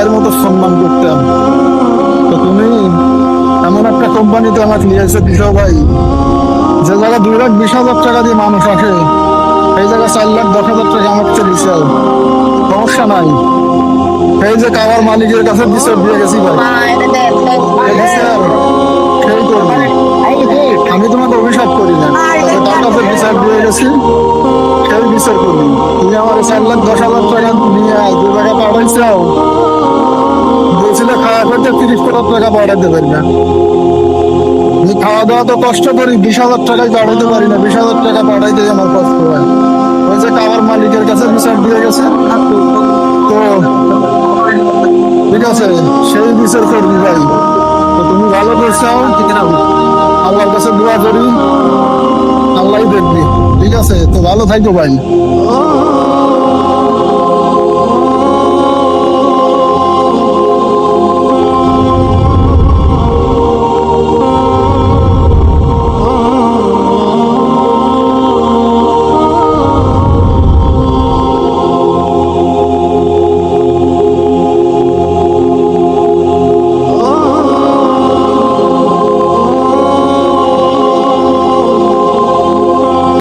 ভাইয়ের মতো সম্মান করতাম। তো তুমি এমন একটা কোম্পানিতে আমাকে নিয়ে এসে দিছো ভাই, যে জায়গায় 2,20,000 টাকা দিয়ে মানুষ আসে, এই জায়গায় 4,10,000 টাকা আমাকে দিছে। সমস্যা নাই, এই যে কাবার মালিকের কাছে বিচার দিয়ে গেছি ভাই, এই বিচার সেই করবি। আমি তোমাকে অভিশাপ করি না, তবে তার কাছে বিচার দিয়ে গেছি, সেই বিচার করবি। তুমি আমার 4,10,000 টাকা নিয়ে 2 টাকা পাঠাইছাও, বলছিলে খাওয়া করতে 30,000 টাকা পাঠাতে পারি না। আমি খাওয়া দাওয়া তো কষ্ট করি, 20,000 টাকায় পাঠাতে পারি না, 20,000 টাকা পাঠাইতে আমার কষ্ট হয়। ওই যে কাবার মালিকের কাছে বিচার দিয়ে গেছে, তো ঠিক আছে, সেই বিচার করবি ভাই। তো তুমি ভালো করছো, আল্লাহর কাছে দোয়া করি, আল্লাহই দেখবি। ঠিক আছে, তো ভালো থাকো ভাই।